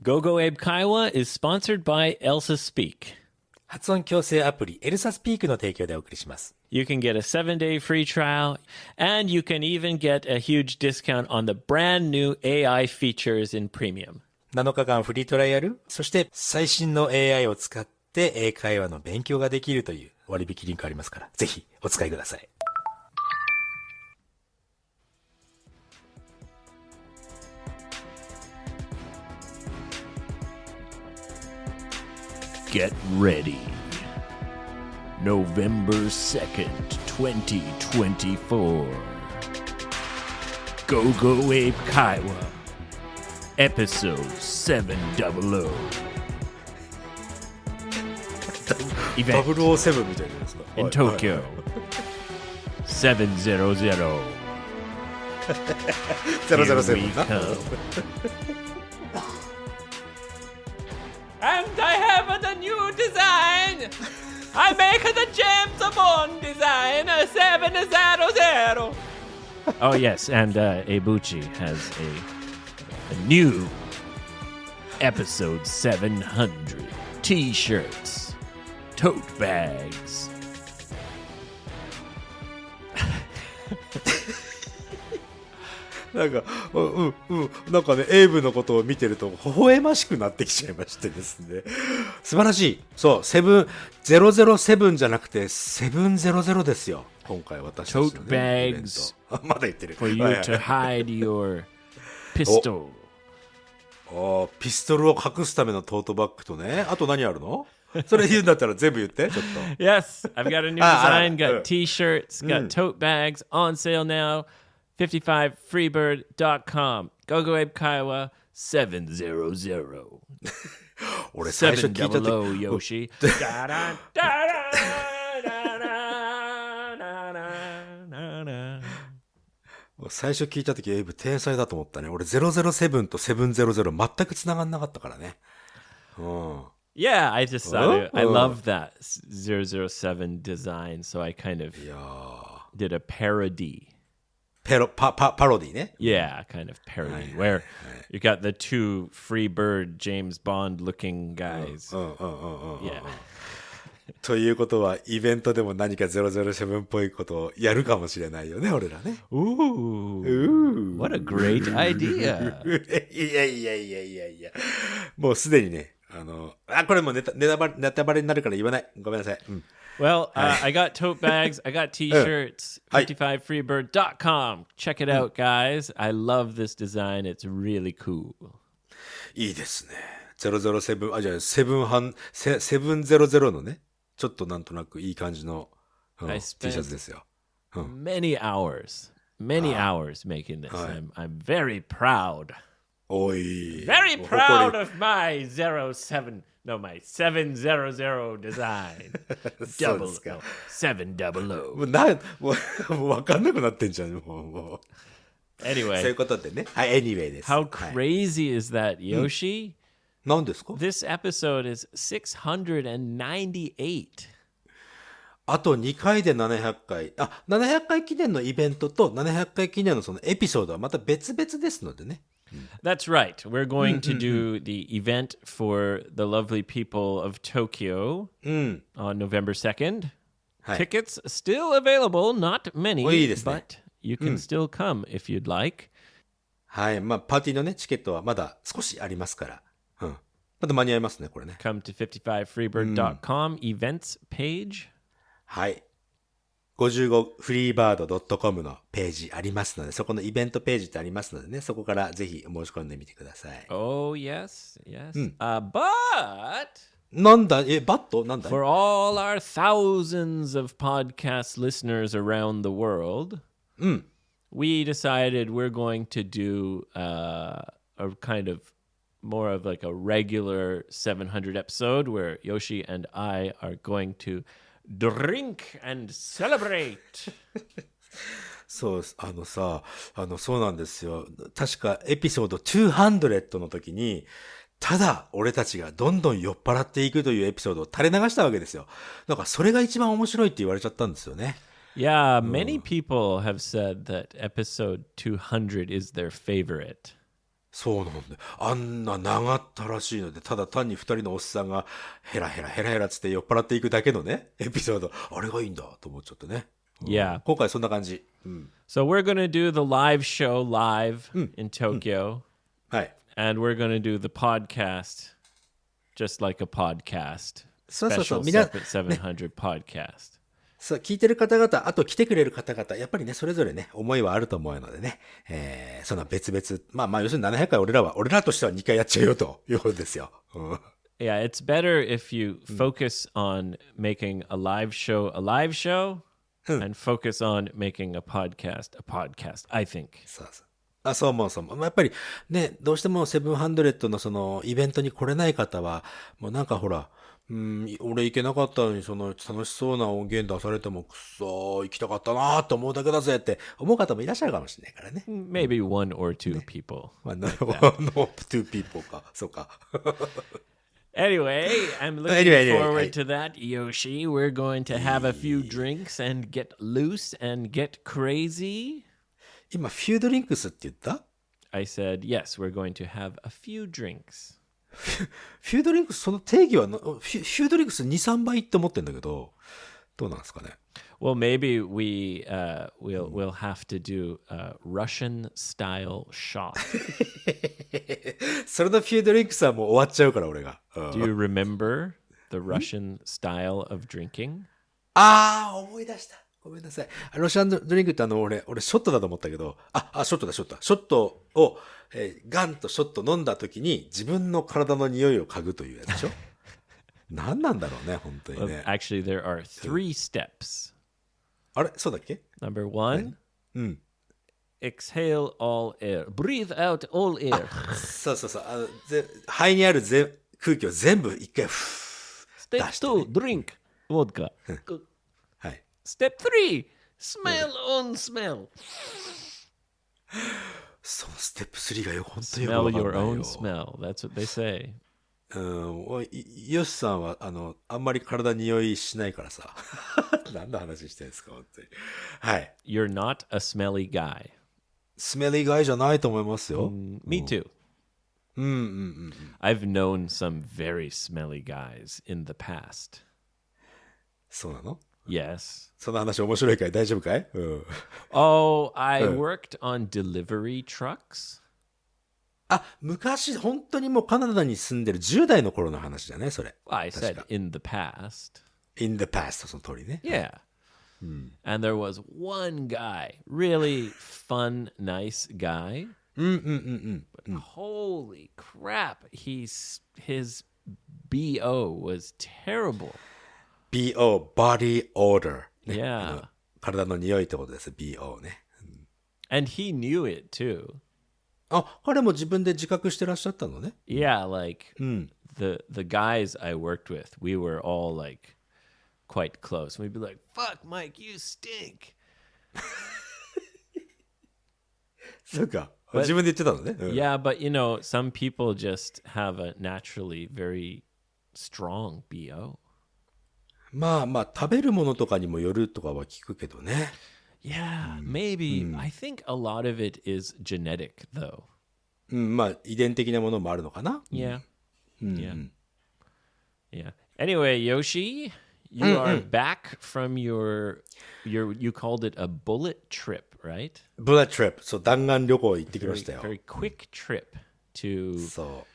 GoGo Abe Kaiwa is sponsored by ELSA Speak. 発音矯正アプリ ELSA Speak の提供でお送りします。You can get a 7-day free trial, and you can even get a huge discount on the brand new AI features in Premium. 7日間フリートライアル、そして最新の AI を使って英会話の勉強ができるという割引リンクありますから、ぜひお使いください。Get ready. November 2nd, 2024. GoGo Abe Kaiwa. Episode 700. Event 007みたいなやつか。in Tokyo. 700. 007な。And I have the new design. I make the James Bond design 700. Oh yes, and Ebuchi has a new episode 700 T-shirts, tote bags. なんか、なんかね、エイブのことを見てると、微笑ましくなってきちゃいましてですね。素晴らしい。そう、007じゃなくて、700ですよ。今回私たちの、ね、Tote bags まだ言ってる。for you to hide your pistol. ピストルを隠すためのトートバッグとね。あと何あるの？それ言うんだったら全部言って、ちょっと。Yes, I've got a new design, got T-shirts, got tote bags on sale now. 55freebird.com. GoGo Abe Kaiwa 700. 俺最初聞いた時Yoshi. 最初聞いた時エイブ天才だと思ったね。俺007と700全く繋がんなかったからね。Yeah, I just thought I love that 007 design, so I kind of did a parody. パロディね。Yeah, kind of parody where you got the two Freebird James Bond looking guys. Yeah. ということはイベントでも何か007っぽいことをやるかもしれないよね、俺らね。Ooh, what a great idea. いや。もうすでにね、これもネタバレになるから言わない。ごめんなさい。Well, I got tote bags, I got T-shirts, 55freebird.com. Check it out, guys. I love this design. It's really cool. いいですね。007、じゃあ700のね、ちょっとなんとなくいい感じの、T シャツですよ。many hours making this. I'm very proud. おい。Very proud of my 700 design. 700. もう分かんなくなってんじゃん、もう。Anyway. そういうことでね。はい、anyway です。How crazy is that, Yoshi? 何ですか？ This episode is 698. あと2回で700回。700回記念のイベントと700回記念のそのエピソードはまた別々ですのでね。That's right. We're going to do the event for the lovely people of Tokyo on November 2nd. Tickets still available, not many, but you can still come if you'd like. はい。まあ、パーティーのね、チケットはまだ少しありますから。まだ間に合いますね、これね。Come to 55freebird.com events page. はい。55freebird.com のページありますので、そこのイベントページってありますのでね、そこからぜひ申し込んでみてください。Oh, yes. But... なんだバットなんだ For all our thousands of podcast listeners around the world, we decided we're going to do a kind of more of like a regular 700 episode where Yoshi and I are going to drink and celebrate. そう、そうなんですよ。確かエピソード200の時に、ただ俺たちがどんどん酔っ払っていくというエピソードを垂れ流したわけですよ。だからそれが一番面白いって言われちゃったんですよね。Yeah, many people have said that episode 200 is their favorite. そうなんで、あんな長ったらしいので、ただ単に二人のおっさんがヘラヘラヘラヘラつって酔っ払っていくだけのね、エピソード、あれがいいんだと思っちゃってね。Yeah. 今回そんな感じ。So we're going to do the live show live in Tokyo, はい。and we're going to do the podcast just like a podcast. そうそうそう。 Special みんな、Separate 700 podcast. そう、聞いてる方々、あと来てくれる方々、やっぱりね、それぞれね、思いはあると思うのでね、その別々、まあ、要するに700回俺らとしては2回やっちゃうよということですよ。Yeah, it's better if you focus on making a live show, and focus on making a podcast, I think. そうそう。あ、そう思う、そう思う。やっぱりね、どうしても700のそのイベントに来れない方は、もうなんかほら、俺行けなかったのに、その楽しそうな音源出されても、くそー、行きたかったなーと思うだけだぜって思う方もいらっしゃるかもしれないからね。Maybe one or two people. まあ、no two people か。そうか。Anyway, I'm looking Anyway, forward to that, Yoshi. We're going to have a few drinks and get loose and get crazy. 今、フュードリンクスって言った？ I said, yes, we're going to have a few drinks. フュードリンクス、その定義はフュードリンクス2、3倍って思ってんだけど、どうなんですかね。Well, maybe we'll have to do a Russian style shot. それのフュードリンクスはもう終わっちゃうから、俺が。Do you remember the Russian style of drinking? 思い出した。ごめんなさい。ロシアンドリンクって俺ショットだと思ったけど、ショットだ、ショット。ショットを、ガンとショット飲んだ時に自分の体の匂いを嗅ぐというやつでしょ。何なんだろうね、本当に Well, ね。actually, there are 3 steps. あれそうだっけ？ Number 1, exhale all air. Breathe out all air. そうそうそう。肺にある空気を全部一回、Step 2, drink vodka. はい。Step 3, smell on smell. そう、ステップ3がよ、本当によくわ Smell かんない your よ。 own smell. That's what they say. ヨシさんは、あんまり体匂いしないからさ。何の話してるんですか、本当に。はい。You're not a smelly guy. スメリーガイじゃないと思いますよ。Me too. I've known some very smelly guys in the past. そうなの？ Yes. その話面白いかい？大丈夫かい？Oh, I worked on delivery trucks. 昔、本当にもうカナダに住んでる10代の頃の話だね、それ。I said in the past. in the past, その通りね。Yeah. And there was one guy, really fun, nice guy. But holy crap, his BO was terrible. BO, body odor、ね。Yeah. 体の匂いってことです、BO ね。And he knew it too. 彼も自分で自覚してらっしゃったのね。Yeah, like the guys I worked with, we were all like quite close. We'd be like, "Fuck, Mike, you stink." そうか。自分で言ってたのね。Yeah, but you know, some people just have a naturally very strong BO. まあ、食べるものとかにもよるとかは聞くけどね。Yeah, maybe. I think a lot of it is genetic, though. まあ、遺伝的なものもあるのかな。Yeah. Yeah. Anyway, Yoshi, you are back from your you called it a bullet trip, right? Bullet trip. そう、弾丸旅行行ってきましたよ。 Very quick trip to そ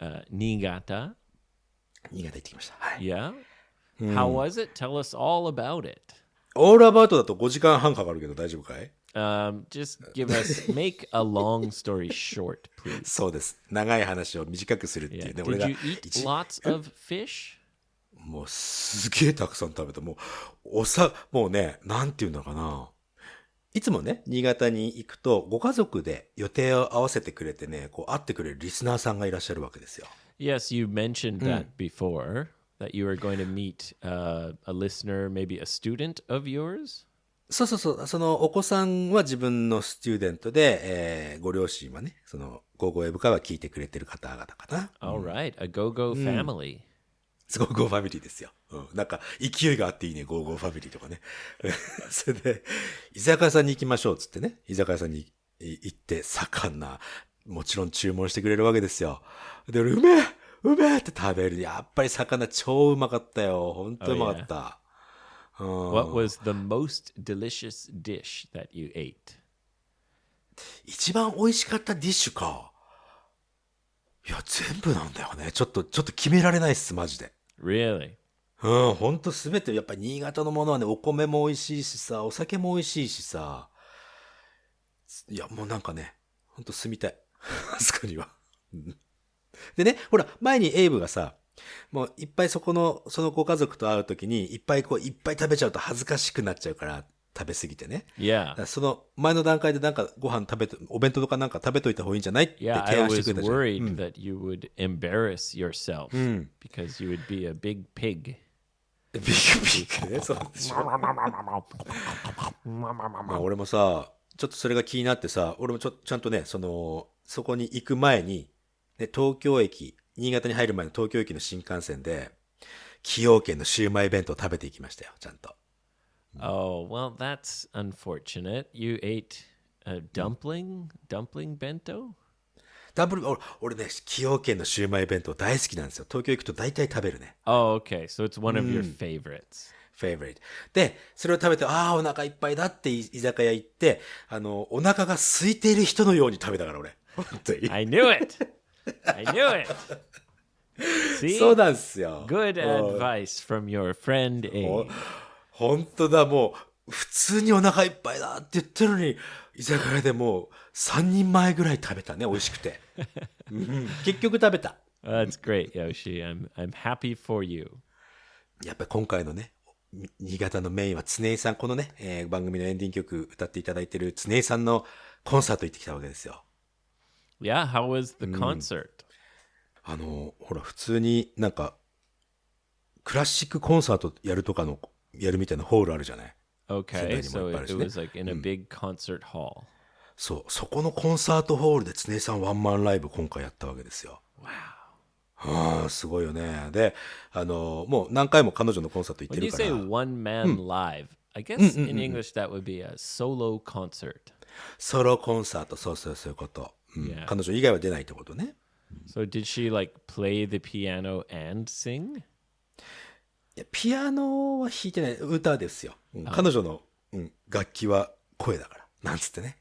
う。新潟. 新潟行ってきました。はい。Yeah. How was it? Tell us all about it. オールアバウトだと5時間半かかるけど大丈夫かい？ Just make a long story short, please. そうです。長い話を短くするっていう Yeah. ね。俺 Did が you eat lots of fish? もうすげえたくさん食べた。もうね、なんていうんだかな。いつもね、新潟に行くと、ご家族で予定を合わせてくれてね、こう会ってくれるリスナーさんがいらっしゃるわけですよ。Yes, you mentioned that before, that you were going to meet a listener, maybe a student of yours? そうそうそう。そのお子さんは自分のスチューデントで、ご両親はね、そのGoGoエイブから聞いてくれてる方々かな。All right, a GoGo family. GoGoファミリーですよ。なんか勢いがあっていいね、GoGoファミリーとかね。それで、居酒屋さんに行きましょうっつってね、居酒屋さんに行って、盛んな、もちろん注文してくれるわけですよ。で、うめえって食べる。やっぱり魚超うまかったよ。ほんとうまかった。What was the most delicious dish that you ate? 一番美味しかったディッシュか。いや、全部なんだよね。ちょっと決められないっす、マジで。Really? ほんとすべて、やっぱり新潟のものはね、お米も美味しいしさ、お酒も美味しいしさ。いや、もうなんかね、ほんと住みたい。あそこには。でね、ほら、前にエイブがさ、もういっぱいそのご家族と会うときに、いっぱい食べちゃうと恥ずかしくなっちゃうから、食べ過ぎてね。Yeah. その前の段階でなんかご飯お弁当とかなんか食べといた方がいいんじゃないって提 Yeah, I 案して was くれたじゃん。worried that you would embarrass yourself because you would be a big pig. ビッグね、そうでしょ。まあ俺もさ、ちょっとそれが気になってさ、俺もちゃんとね、そこに行く前に、ね、新潟に入る前の東京駅の新幹線で、崎陽軒のシウマイ弁当を食べていきましたよ、ちゃんと。Oh, well, that's unfortunate. You ate a dumpling bento? 俺ね、崎陽軒のシウマイ弁当大好きなんですよ。東京行くと大体食べるね。Oh, okay. So it's one of your favorites. favorite。で、それを食べて、お腹いっぱいだって居酒屋行って、お腹が空いている人のように食べたから、俺。本当に。I knew it! I knew it! See? そうなんですよ。Good advice from your friend A. 本当だ、もう、普通にお腹いっぱいだって言ってるのに、居酒屋でもう3人前ぐらい食べたね、美味しくて。結局食べた。That's great, Yoshi. I'm happy for you. やっぱり今回のね、新潟のメインは常井さん、このね、番組のエンディング曲歌っていただいている常井さんのコンサート行ってきたわけですよ。Yeah, how was the concert? ほら、普通になんか、クラシックコンサートやるみたいなホールあるじゃない。Okay, so it was like in a big concert hall. そう、そこのコンサートホールで常井さんワンマンライブ今回やったわけですよ。Wow. すごいよね。で、もう何回も彼女のコンサート行って When る you から。 say one man live, I guess in English that would be a solo concert. ソロコンサート、そういうこと。Yeah. 彼女以外は出ないってことね。So did she like play the piano and sing? いやピアノは弾いてない、歌ですよ。彼女の、楽器は声だから。なんつってね。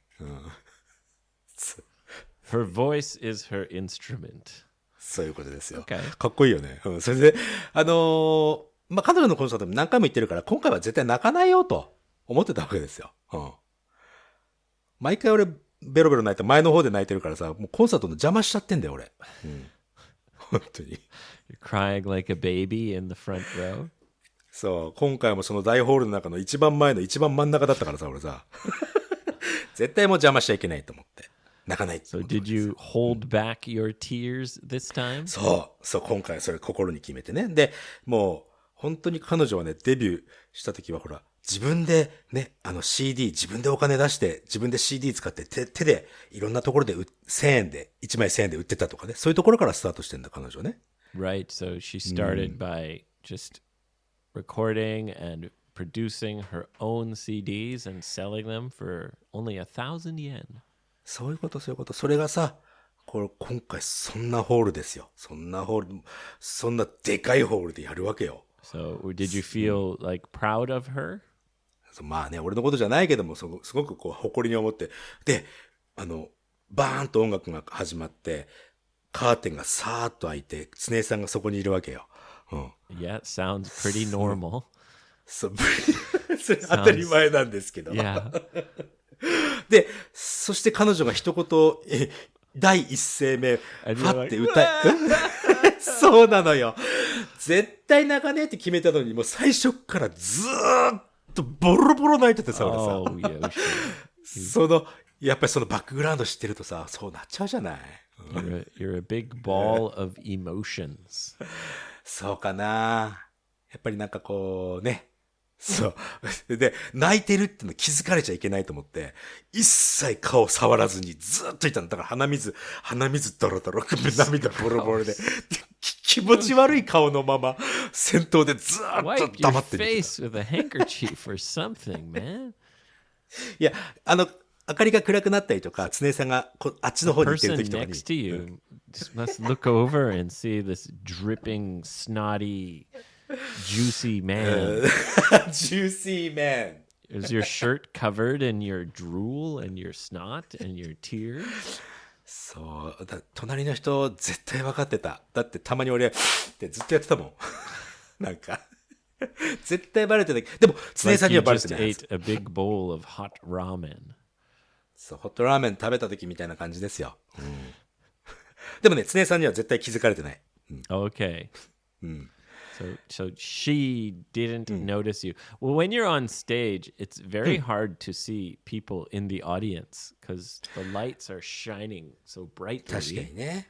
Her voice is her instrument. そういうことですよ。Okay. かっこいいよね。それで、彼女のコンサートも何回も行ってるから、今回は絶対泣かないよと思ってたわけですよ。毎回俺、ベロベロ泣いて、前の方で泣いてるからさ、もうコンサートの邪魔しちゃってんだよ、俺。本当に。You're crying like a baby in the front row. そう、今回もその大ホールの中の一番前の一番真ん中だったからさ、俺さ。絶対もう邪魔しちゃいけないと思って。泣かないって。So did you hold back your tears this time? そう、今回それ心に決めてね。で、もう、本当に彼女はね、デビューした時はほら、自分でね、CD、自分でお金出して、自分で CD 使って手で、いろんなところで1000円で、1枚1000円で売ってたとかね。そういうところからスタートしてんだ、彼女ね。Right, so she started by just recording and producing her own CDs and selling them for only 1,000 yen. そういうこと。それがさ、今回そんなホールですよ。そんなでかいホールでやるわけよ。So did you feel like proud of her? まあね、俺のことじゃないけども、すごくこう、誇りに思って。で、バーンと音楽が始まって、カーテンがさーっと開いて、常江さんがそこにいるわけよ。Yeah, sounds pretty normal. それ当たり前なんですけど。Yeah. で、そして彼女が一言、第一声目、ファって歌い、そうなのよ。絶対泣かねえって決めたのに、もう最初からずーっとボロボロ泣いててさ、俺さ。Oh, yeah. やっぱりそのバックグラウンド知ってるとさ、そうなっちゃうじゃない。You're a big ball of emotions. そうかな。やっぱりなんかこうね。そう。で、泣いてるっての気づかれちゃいけないと思って、一切顔触らずにずっといたの。だから鼻水ドロドロ、涙ボロボロで、気持ち悪い顔のまま、先頭でずっと Wipe 黙 your ってる。face with a handkerchief or something, man. いや、明かりが暗くなったりとか、常さんがあっちの方に行ってる person 時とかに。 next to you must look over and see this dripping, snotty, juicy man. Juicy man. Is your shirt covered in your drool and your snot and your tears? そう隣の人絶対分かってた。だってたまに俺ってずっとやってたもん。なんか絶対バレてた。でも常さんにはバレてない。 Like you just ate a big bowl of hot ramen. そうホットラーメン食べた時みたいな感じですよ、でもね常さんには絶対気づかれてない、Okay. So she didn't notice you. Well, when you're on stage, it's very hard to see people in the audience because the lights are shining so 確か brightly. にね。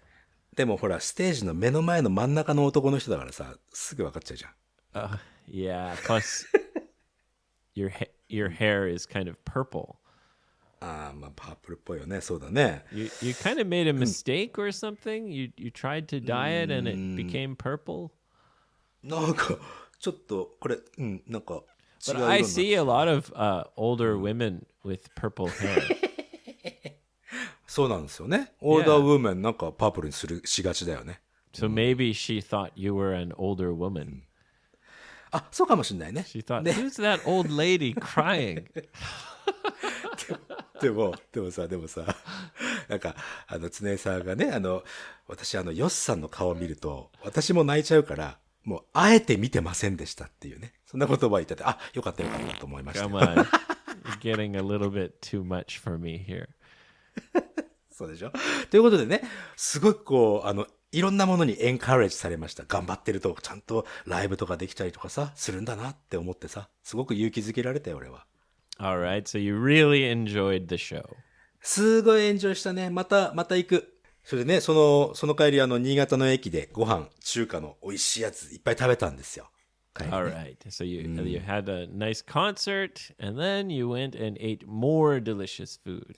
でもほらステージの目の前の真ん中の男の人だからさ、すぐ分かっちゃうじゃん。Yeah. Plus, your hair is kind of purple. まあパープルっぽいよね。そうだね。You kind of made a mistake or something. You tried to dye it and it became purple. なんかちょっとこれなんか違う But 色 I にな see a lot of older women with purple hair. そうなんですよね。オールダーウーメンなんかパープルにしがちだよね。 So maybe she thought you were an older woman. あ、そうかもしれないね。 She thought, who's that old lady crying? でもさなんか常さんがね私ヨッさんの顔を見ると私も泣いちゃうからもうあえて見てませんでしたっていうね、そんな言葉を言ってて、あ、よかったと思いました。 Come on. You're getting a little bit too much for me here. そうでしょ。ということでね、すごくこういろんなものにエンカレッジされました。頑張ってるとちゃんとライブとかできたりとかさするんだなって思ってさ、すごく勇気づけられたよ俺は。All right. So you really enjoyed the show. すごいエンジョイしたね。また行く。それでね、その帰り新潟の駅でご飯、中華の美味しいやついっぱい食べたんですよ。帰りね。 All right. So you had a nice concert and then you went and ate more delicious food.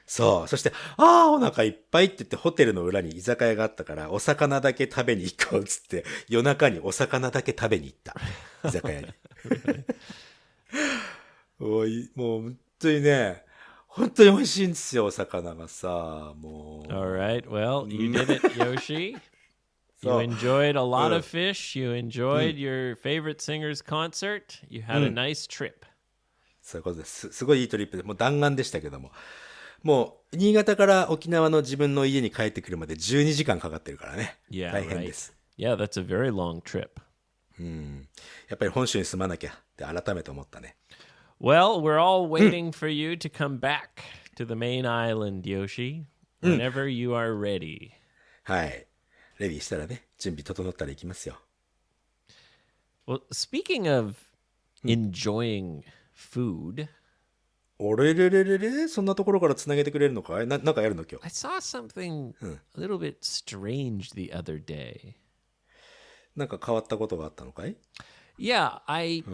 そう。そして、お腹いっぱいって言ってホテルの裏に居酒屋があったから、お魚だけ食べに行こうっつって、夜中にお魚だけ食べに行った。居酒屋に。もう本当にね、本当に美味しいんですよ、お魚がさ、もう。All right. Well, you did it, Yoshi. You enjoyed a lot of fish. You enjoyed your favorite singer's concert. You had a nice trip. そういうことです。すごいいいトリップで、もう弾丸でしたけども。もう、新潟から沖縄の自分の家に帰ってくるまで12時間かかってるからね。Yeah, 大変 right. です。Yeah, that's a very long trip. やっぱり本州に住まなきゃって改めて思ったね。Well, we're all waiting for you to come back to the main island, Yoshi, whenever you are ready. はい。レディーしたらね、準備整ったら行きますよ。Well, speaking of enjoying food, おれれれれれ、そんなところからつなげてくれるのかい？なんかやるの今日。 I saw something a little bit strange the other day. なんか変わったことがあったのかい？ Yeah, I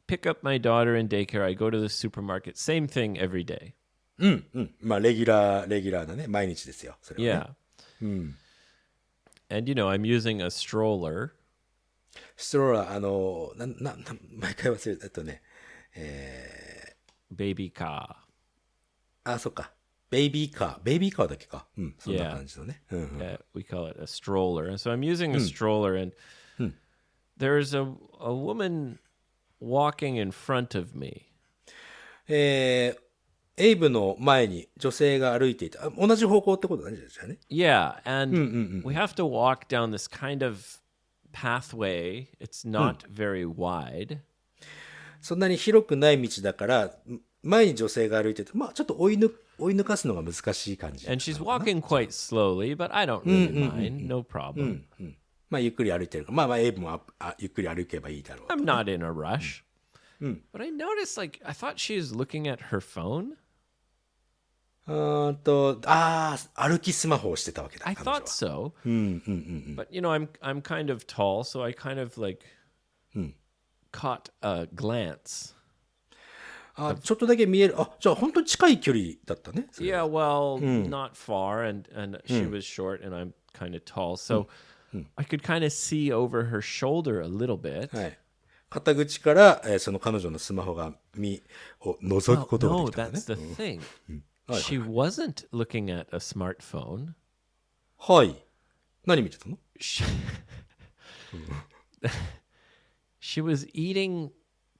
pick up my daughter in daycare. I go to the supermarket. Same thing every day. まあレギュラーなね、毎日ですよ。それはね。 Yeah. And you know, I'm using a stroller. ストローラー、毎回忘れたね。Baby car. そっか。ベイビーカーだけか。そんな感じのね。Yeah, we call it a stroller. And so I'm using a stroller, and there's a woman walking in front of me. エイブの前に女性が歩いていた。同じ方向ってことなんですよね。Yeah, and we have to walk down this kind of pathway. It's not very wide. そんなに広くない道だから、前に女性が歩いてて、まあちょっと追い抜かすのが難しい感じ。And she's walking quite slowly, but I don't really mind. No problem. まあゆっくり歩いてるから、まあエイブもゆっくり歩けばいいだろう。I'm not in a rush. But I noticed, like, I thought she was looking at her phone. 歩きスマホをしてたわけだ。 I thought so. But you know, I'm kind of tall, so I kind of like caught a glance. ちょっとだけ見える。じゃあ本当に近い距離だったね。Yeah, well, not far, and she was short, and I'm kind of tall, so I could kind of see over her shoulder a little bit. はい。肩口から、その彼女のスマホがを覗くことができたんだね。No, that's the thing. She wasn't looking at a smartphone. はい。何見てたの？ She was eating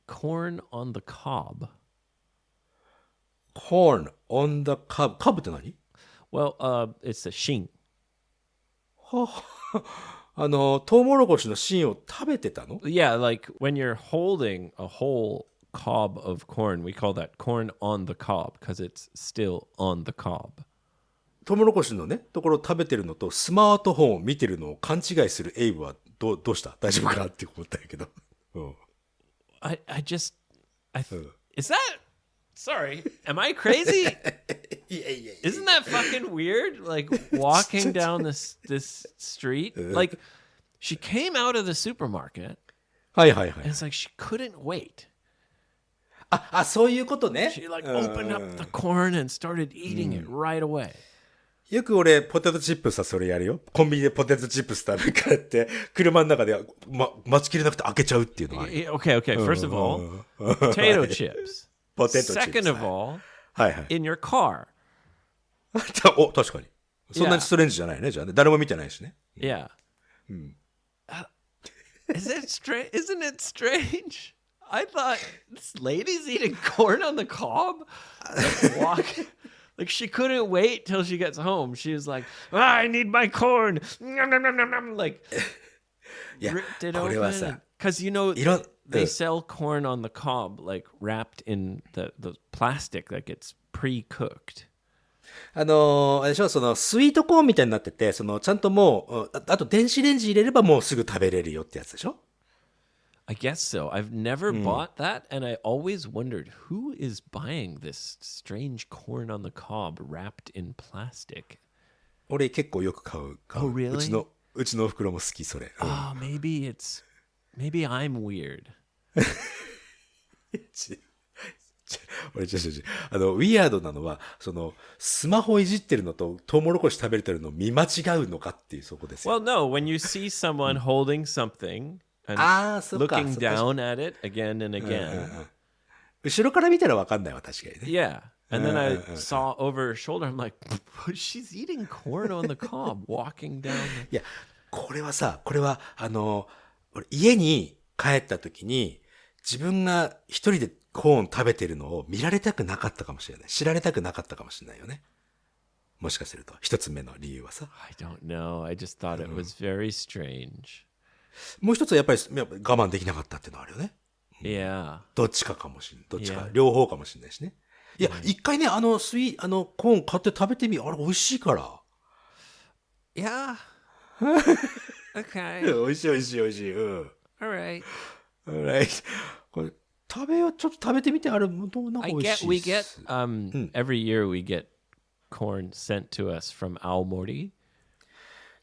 corn on the cob. Corn on the cob. cob って何？ Well, it's a shin. トウモロコシの芯を食べてたの？ Yeah, like when you're holding a whole cob of corn, we call that corn on the cob because it's still on the cob. トウモロコシのね、ところを食べてるのとスマートフォンを見てるのを勘違いするエイブはどうした？大丈夫かって思ったんやけど。I is that, sorry, am I crazy? Isn't that fucking weird? Like walking down this street, like she came out of the supermarket. はいはいはい。And it's like she couldn't wait. そういうことね。She like opened up the corn and started eating it right away. よく俺、ポテトチップスはそれやるよ。コンビニでポテトチップス食べ帰って、車の中で、待ちきれなくて開けちゃうっていうのは。Okay. First of all, potato chips. ポテトチップス。Second of all, はいはい。in your car. お、確かに。そんなにストレンジじゃないね。じゃあね。誰も見てないしね。Yeah. Isn't it strange? I thought this lady's eating corn on the cob. Like she couldn't wait till she gets home. She was like, I need my corn. Like ripped it open. Because they sell corn on the cob, like wrapped in the plastic that gets pre-cooked. あれでしょ、そのスイートコーンみたいになってて、そのちゃんともう、あと電子レンジ入れればもうすぐ食べれるよってやつでしょ？ I guess so. I've never bought that, and I always wondered who is buying this strange corn on the cob wrapped in plastic. 俺結構よく買う。Oh, really? うちのお袋も好き、それ。Oh, maybe I'm weird. 俺ウィアードなのは、その、スマホいじってるのと、トウモロコシ食べてるのを見間違うのかっていうそこですよ。Well, no, when you see someone holding something and looking down at it again and again. 後ろから見たらわかんないわ、確かにね。Yeah. And then I saw over her shoulder, I'm like, she's eating corn on the cob, walking down. いや、これは、俺家に帰った時に、自分が一人でコーン食べてるのを見られたくなかったかもしれない。知られたくなかったかもしれないよね。もしかすると、一つ目の理由はさ。I don't know. I just thought it was very strange. もう一つはやっぱり我慢できなかったっていうのはあるよね。Yeah. どっちかかもしれない。どっちか。両方かもしれないしね。いや、一回ね、コーン買って食べてみ、あれ美味しいから。Yeah. Okay. 美味しい。All right. Alright. これちょっと食べてみて、あれなんか美味しい。We get every year we get corn sent to us from Aomori.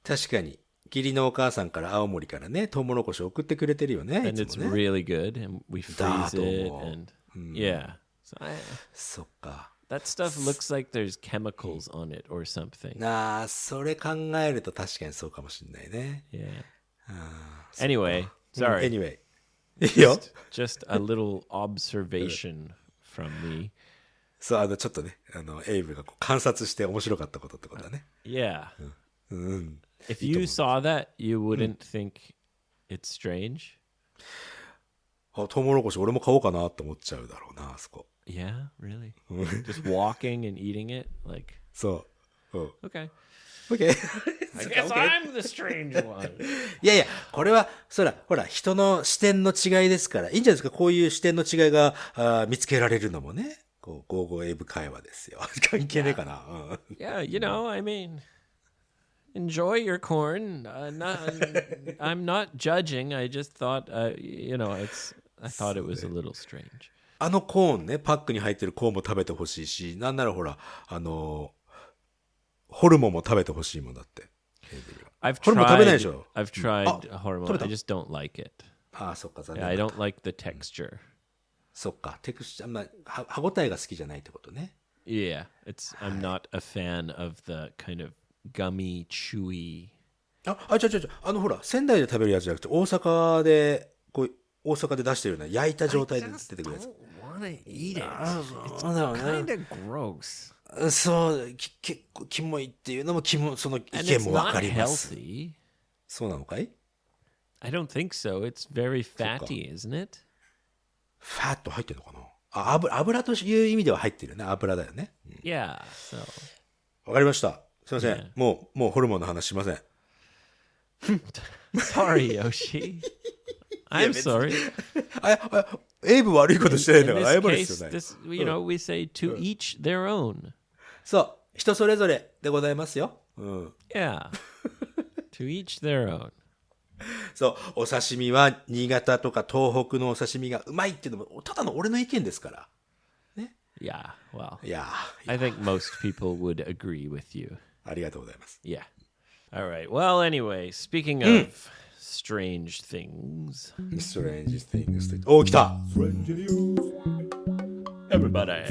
確かに。義理のお母さんから青森からね、トウモロコシ送ってくれてるよね。And it's really good, and we freeze it, and yeah. So, そっか。That stuff looks like there's chemicals on it or something. それ考えると確かにそうかもしれないね。Yeah. Anyway, sorry. Anyway. いいよ。Just a little observation from me. そう、ちょっとね、エイブが観察して面白かったことってことだね。Yeah. If you saw that, you wouldn't think it's strange? トウモロコシ俺も買おうかなって思っちゃうだろうな、あそこ。Yeah, really? Just walking and eating it? Like... そう。Okay. Okay. I guess I'm the strange one. いや、これは、ほら、人の視点の違いですから、いいんじゃないですか、こういう視点の違いが見つけられるのもね、GoGoエイブ会話ですよ。関係ねえかな。Yeah, I mean, enjoy your corn. I'm not judging. I just thought, I thought it was a little strange. コーンね、パックに入ってるコーンも食べてほしいし、なんならほら、ホルモンも食べてほしいもんだって。I've ホルモン食べないでしょ。 I've tried hormone. I just don't like it. そっか、残念。Yeah, I don't like the texture. そっか、テクスチャー、歯ごたえが好きじゃないってことね。Yeah, I'm not a fan of the kind of gummy, chewy. ほら、仙台で食べるやつじゃなくて、大阪で、大阪で出してるような焼いた状態で出てくるやつ。want to eat it. そうだよ Kind ね。 of gross. そう結構キモいっていうのもその意 And 見 it's もわ not かります。 healthy. そうなのかい？ I don't think so. It's very fatty, isn't it? ファット入ってるのかな。油という意味では入ってるよね。油だよね。Yeah. So わかりました。すいません。 Yeah. もうホルモンの話しません。 sorry, Yoshi. I'm sorry. エイブ悪いことしてないん In だから this 謝る必 case, 要ない。 this we say to each their own. そう。人それぞれでございますよ。Yeah. To each their own. そう。お刺身は新潟とか東北のお刺身がうまいっていうのもただの俺の意見ですから。Yeah. Well, いや I think most people would agree with you. ありがとうございます。 Yeah. All right. Well, anyway, speaking of strange things, Strange things. おー、来た。 everybody.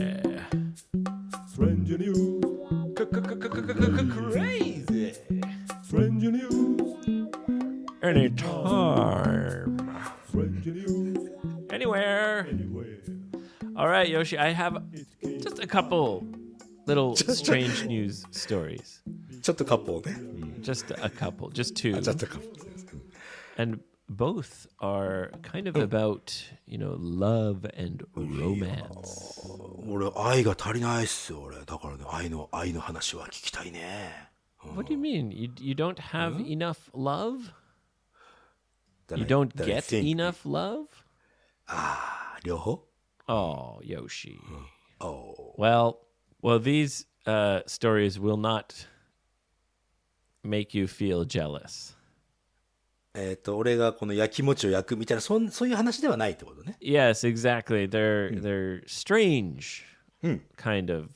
Strange news, Crazy. strange news, Anytime. strange news, Anywhere. anywhere. All right, Yoshi, I have just a couple little strange news stories. ちょっとカップをね。 Just a couple, just two. ちょっとカップ。 And both are kind of about, love and romance. 俺、愛が足りないっすよ、俺。だからね、愛の話は聞きたいね。 What do you mean? You don't have enough love? You I don't get think- enough love? 両方 Oh, Yoshi. Oh. Well, these stories will not make you feel jealous. 俺がこの焼き餅を焼くみたいな、そういう話ではないってことね。 Yes, exactly. They're strange kind of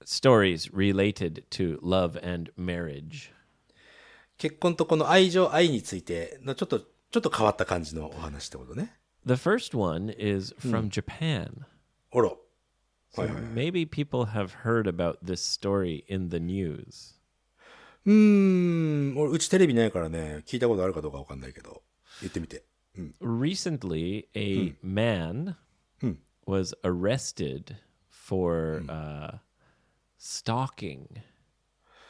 stories related to love and marriage. 結婚とこの愛についてのちょっと変わった感じのお話ってことね。 The first one is from Japan. あら。 So maybe people have heard about this story in the news. 俺、うちテレビないからね、聞いたことあるかどうかわかんないけど、言ってみて。 Recently, a man was arrested for stalking.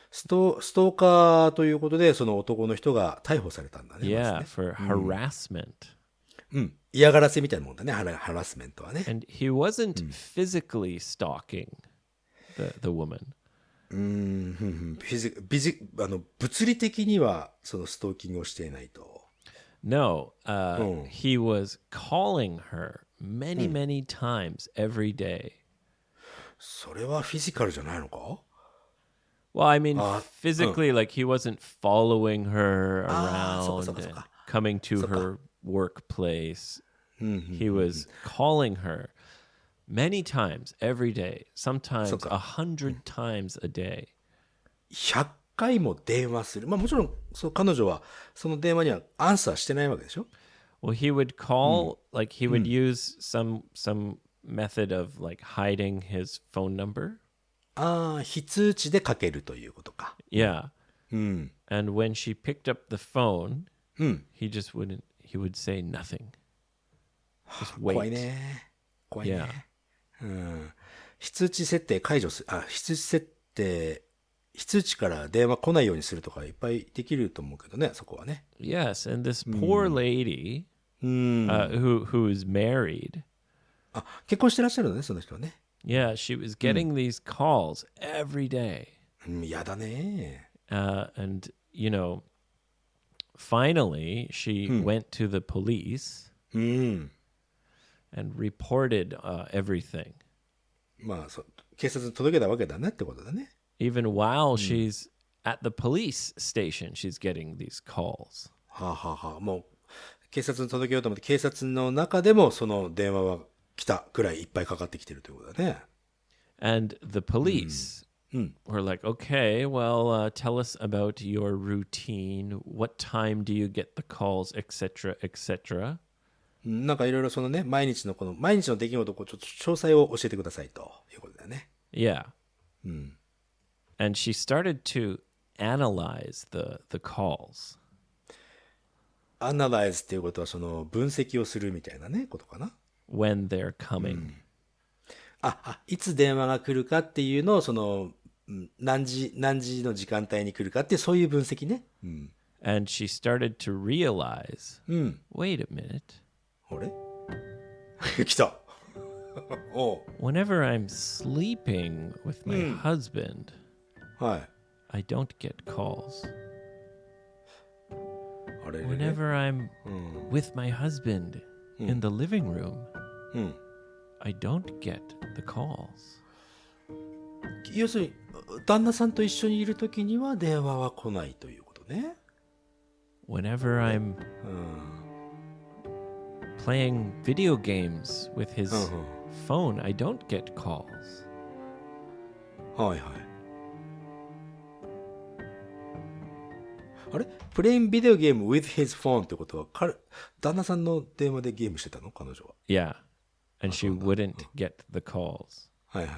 ストーカーということで、その男の人が逮捕されたんだね。 Yeah, まずね for harassment. 嫌がらせみたいなもんだね、ハラスメントはね。 And he wasn't physically stalking the woman. 物理的にはそのストーキングをしていないと。 No, he was calling her many, many times every day. それはフィジカルじゃないのか？ Well, I mean, physically, like he wasn't following her around so ka. and coming to her workplace. He was calling her many times every day, sometimes 100 times a day. 100回も電話する。まあもちろん、彼女はその電話にはアンサーしてないわけでしょ？ Well, he would call, like he would use some method of like hiding his phone number. 非通知でかけるということか。 Yeah. And when she picked up the phone, he would say nothing. Just 怖い wait. ね。怖いね。 Yeah. 非通知設定解除する。非通知から電話来ないようにするとかいっぱいできると思うけどね、そこはね。 Yes, and this poor lady who is married, 結婚してらっしゃるのね、その人はね。 yeah, she was getting these calls every day. やだね。 And, finally, she went to the police and reported everything. まあ警察に届けたわけだねってことだね。 Even while she's at the police station, she's getting these calls. もう警察に届けようと思って警察の中でもその電話は来たくらいいっぱいかかってきてるということだね。 And the police were like, okay, well, tell us about your routine. What time do you get the calls, etc., etc. なんかいろいろそのね、毎日の出来事をちょっと詳細を教えてくださいということだよね。 Yeah. And she started to analyze the calls. analyze っていうことはその分析をするみたいなね、ことかな。when they're coming. いつ電話が来るかっていうのをその何時の時間帯に来るかっていうそういう分析ね。And she started to realize, wait a minute. あれ来た。Whenever I'm sleeping with my husband, はい。I don't get calls. あれ Whenever I'm with my husband in the living room, I don't get the calls. 要するに旦那さんと一緒にいるときには電話は来ないということね。Whenever I'm playing video games with his phone, I don't get calls. はいはい。あれ ?playing video game with his phone ってことは旦那さんの電話でゲームしてたの彼女は。Yeah. And she wouldn't get the calls. はいはい。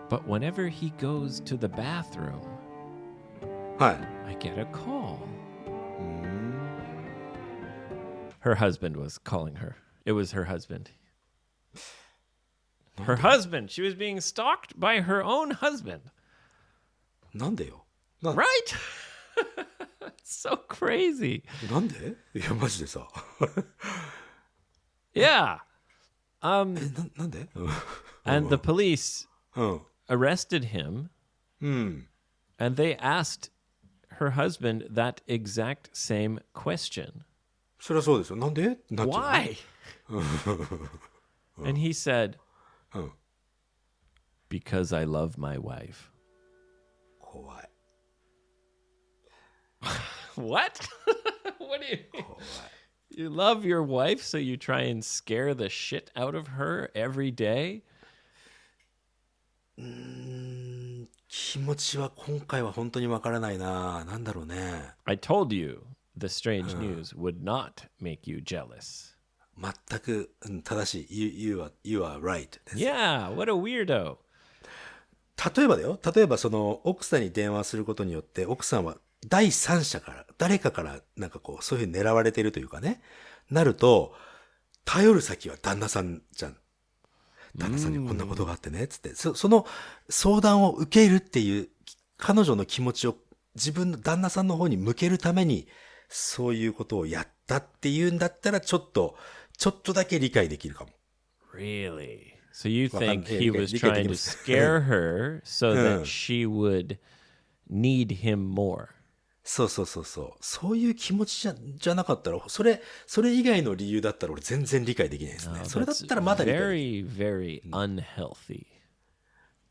But whenever he goes to the bathroom, はい。I get a call. Her husband was calling her. It was her husband. Her husband. She was being stalked by her own husband. なんでよ。Right? So crazy. なんでいや、マジでさ。Yeah. なんで And the police arrested him. And they asked her husband that exact same question. そりゃそうですよ。なんでなっちゃう Why? And he said, because I love my wife. 怖い。What? What do you mean? You love your wife, so you try and scare the shit out of her every day? 気持ちは今回は本当にわからないな。なんだろうね。I told you the strange news would not make you jealous. 全く、正しい。You are right です。Yeah, what a weirdo. 例えばだよ。例えばその奥さんに電話することによって奥さんは第三者から誰かからなんかこうそういうふうに狙われてるというかね。なると頼る先は旦那さんじゃん。旦那さんにこんなことがあってねつって、その相談を受けるっていう彼女の気持ちを自分の旦那さんの方に向けるためにそういうことをやったっていうんだったらちょっとだけ理解できるかも。Really? So you think he was trying to scare her so that she would need him more? そう。そういう気持ちじゃなかったら、それ以外の理由だったら俺全然理解できないですね。それだったらまだ理解できる。Very, very unhealthy.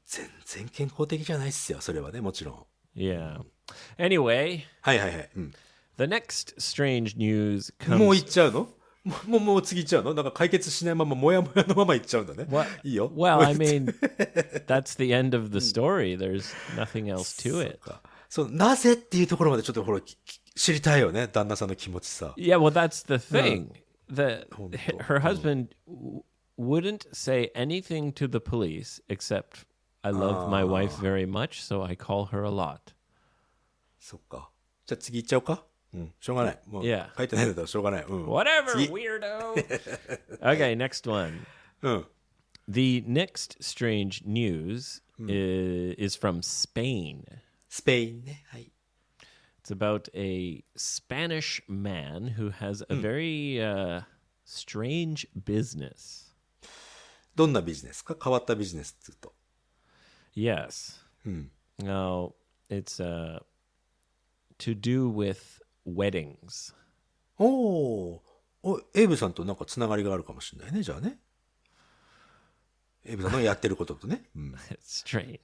全然健康的じゃないっすよ、それはね、もちろん。Yeah. Anyway. はい。The next strange news comes... もう行っちゃうのもう次行っちゃうのなんか解決しないまま、もやもやのまま行っちゃうんだね。いいよ。Well, I mean, that's the end of the story. There's nothing else to it. そう、なぜっていうところまでちょっと知りたいよね、旦那さんの気持ちさ。Yeah, well, that's the thing. Her husband wouldn't say anything to the police except, I love my wife very much, so I call her a lot. そっか。じゃあ次行っちゃおうか。しょうがない。もう書いてないんだったらしょうがない。Whatever, weirdo. Okay, next one. The next strange news is from Spain. スペインね。はい。It's about a Spanish man who has a very strange business. どんなビジネスか変わったビジネスって言うと。Yes. Now, it's to do with weddings. エイブさんとなんかつながりがあるかもしれないね、じゃあね。エイブさんのやってることとね。It's strange.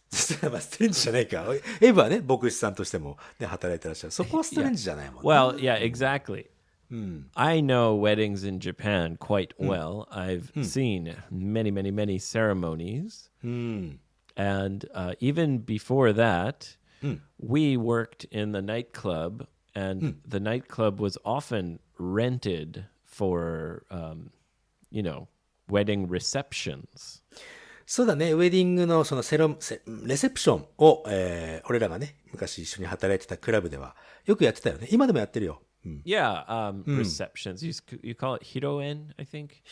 ストレンジじゃないか。エイブはね、牧師さんとしても、ね、働いてらっしゃる。そこはストレンジじゃないもんね。Well, yeah, exactly. I know weddings in Japan quite well. I've seen many, many, many ceremonies. And even before that, we worked in the nightclub, and the nightclub was often rented for, wedding receptions. そうだね、ウェディングのそのレセプションを、俺らがね、昔一緒に働いてたクラブではよくやってたよね。今でもやってるよ。Yeah, receptions. You call it hiroen, I think.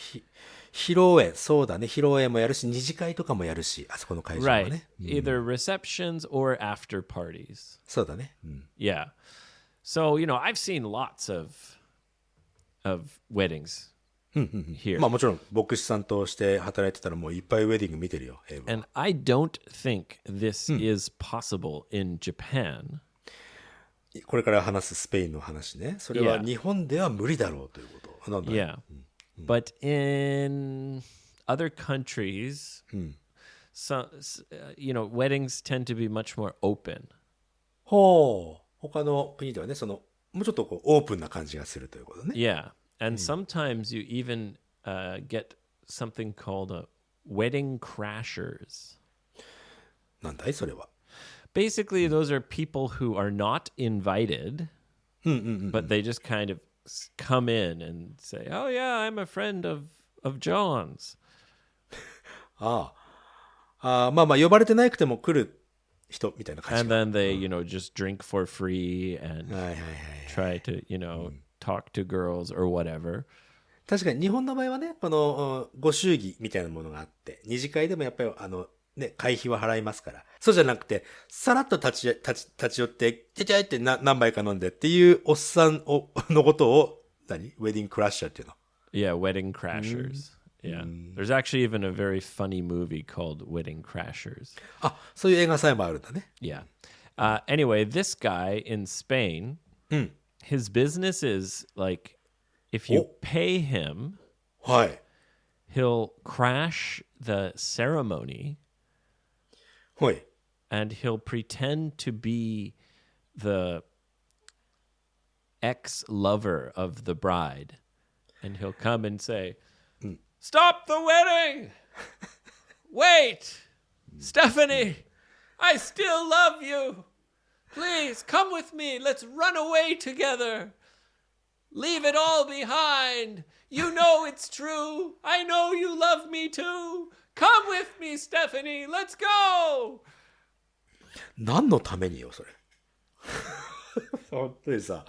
披露宴、そうだね。披露宴もやるし、二次会とかもやるし、あそこの会場は Right. ね。Either receptions or after parties. そうだね。Yeah. So, I've seen lots of weddings here. まあもちろん、牧師さんとして働いてたらもういっぱいウェディング見てるよ、英語は。 And I don't think this is possible in Japan. これから話すスペインの話ね。それは日本では無理だろうということ。なんだ Yeah. But in other countries, weddings tend to be much more open. ほう。他の国ではね、もうちょっとこうオープンな感じがするということね。Yeah. And sometimes you even get something called a wedding crashers. なんだいそれは。Basically, those are people who are not invited, but they just kind of come in and say, "Oh yeah, I'm a friend of John's." ああ。まあ呼ばれてなくても来る人みたいな感じ And then they, just drink for free and はいはいはい。try to, talk to girls or whatever. 確かに日本の場合はね、このご祝儀みたいなものがあって、二次会でもやっぱりね、会費は払いますから。そうじゃなくて、さらっと立ち寄って、ちゃちゃいって何杯か飲んでっていうおっさんのことを、ウェディングクラッシャーっていうの。Yeah, wedding crashers. Yeah. There's actually even a very funny movie called Wedding Crashers. あ、そういう映画さえもあるんだね。Yeah. Anyway, this guy in Spain, his business is like, if you pay him, はい。he'll crash the ceremony はい。 and he'll pretend to be the ex-lover of the bride. And he'll come and say, "Stop the wedding! Wait! Stephanie, I still love you! Please, come with me! Let's run away together! Leave it all behind! You know it's true! I know you love me too! Come with me, Stephanie! Let's go!" 何のためによ、それ。本当にさ。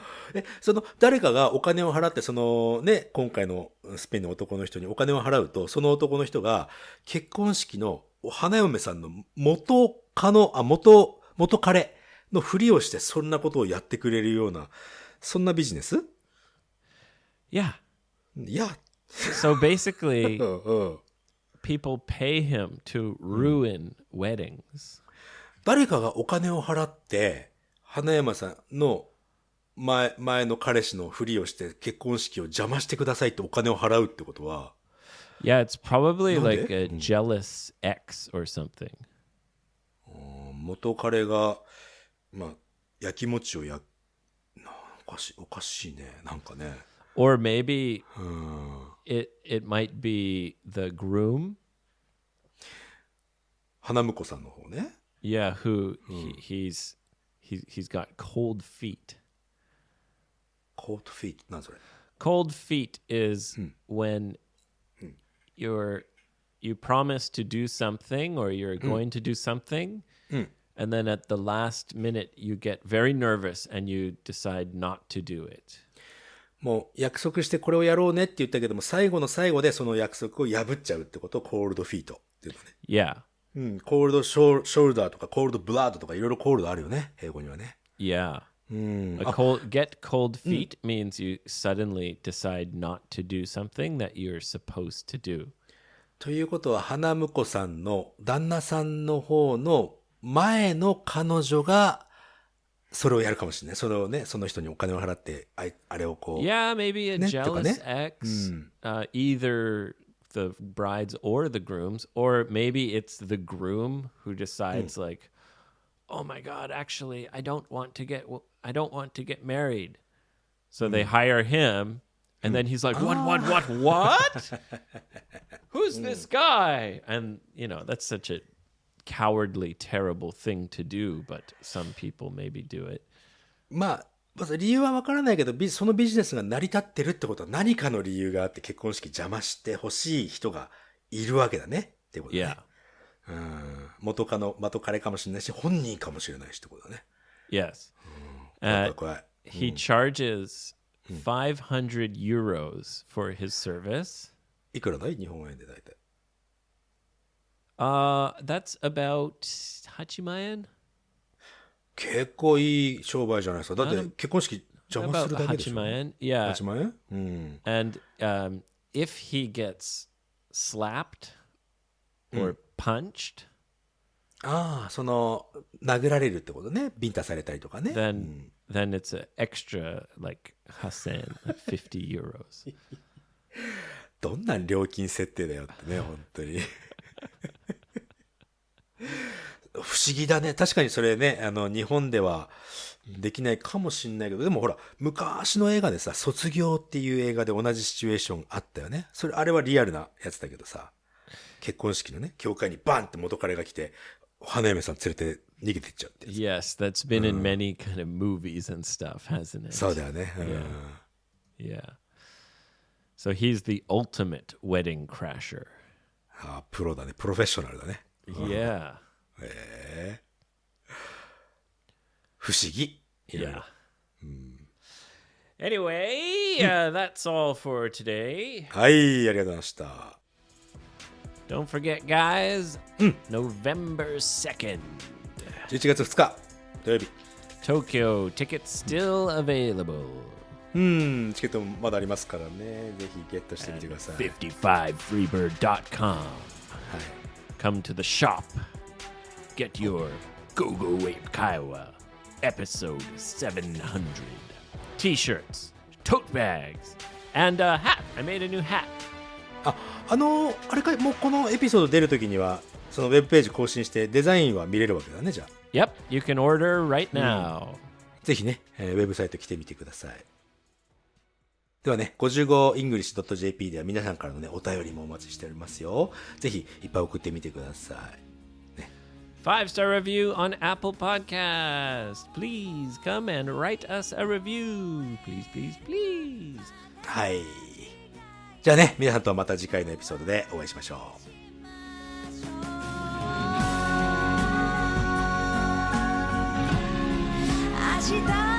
誰かがお金を払って、ね、今回のスペインの男の人にお金を払うと、その男の人が結婚式の花嫁さんの元彼のふりをしてそんなことをやってくれるような、そんなビジネス？ Yeah. いや。So basically, people pay him to ruin weddings. 誰かがお金を払って、花山さんの前の彼氏のふりをして結婚式を邪魔してくださいってお金を払うってことは。Yeah, it's probably like a jealous ex or something. 元彼が、まあ、焼き餅をおかしいね。なんかね。Or maybe it might be the groom. 花婿さんの方ね。Yeah, who he's got cold feet. Cold feet なんそれ。 Cold feet is when you promise to do something or you're going to do something, and then at the last minute you get very nervous and you decide not to do it. もう約束してこれをやろうねって言ったけども、最後の最後でその約束を破っちゃうってことをコールドフィートっていうのね。Yeah. コールドショルダーとかコールドブラッドとかいろいろコールドあるよね、英語にはね。Yeah. Get cold feet means you suddenly decide not to do something that you're supposed to do. ということは、花婿さんの旦那さんの方の前の彼女がそれをやるかもしれない。それをね、その人にお金を払って、あれをこう。Yeah, maybe a ね、とか jealous ね。ex, either the brides or the grooms, or maybe it's the groom who decides like, "Oh my God, actually, I don't want to get married." So they hire him, and then he's like, "What? Who's this guy?" And that's such a cowardly, terrible thing to do, but some people maybe do it. まあ、理由はわからないけど、そのビジネスが成り立ってるってことは何かの理由があって結婚式邪魔してほしい人がいるわけだね。ってことね。Yeah. 元彼かもしれないし、本人かもしれないしってことだね。Yes. 怖い。He charges 500 euros for his service. いくらだい日本円で大体。That's about 8万円。結構いい商売じゃないですか。だって結婚式邪魔するだけでしょ。8万円 Yeah. 8万円、うん、And if he gets slapped or punched, ああ、その殴られるってことね。ビンタされたりとかね。then it's an extra like 8000, like 50 euros. どんな料金設定だよってね、本当に。不思議だね。確かにそれね、日本ではできないかもしれないけど、でもほら、昔の映画でさ、卒業っていう映画で同じシチュエーションあったよね。あれはリアルなやつだけどさ、結婚式のね、教会にバンって元彼が来て、花嫁さん連れて逃げてっちゃうってやつ。Yes, that's been in many kind of movies and stuff, hasn't it? そうだよね。Yeah. So he's the ultimate wedding crasher. ああ、プロだね。プロフェッショナルだね。Yeah. 不思議。Yeah. Anyway, that's all for today. はい、ありがとうございました。Don't forget, guys, November 2nd. 11月2日、土曜日。Tokyo tickets still available. チケットもまだありますからね。ぜひゲットしてみてください。55freebird.com. Come to the shop. Get your GoGo Eib Kiowa episode 700. T-shirts, tote bags, and a hat. I made a new hat. あれかい、もうこのエピソード出るときには、そのウェブページ更新してデザインは見れるわけだね、じゃあ。Yep, you can order right now. ぜひね、ウェブサイト来てみてください。ではね、55english.jp では皆さんからのね、お便りもお待ちしておりますよ。ぜひいっぱい送ってみてください。ね、5-star review on Apple Podcast. Please come and write us a review. Please, please, please. はい。じゃあね、皆さんとはまた次回のエピソードでお会いしましょう。明日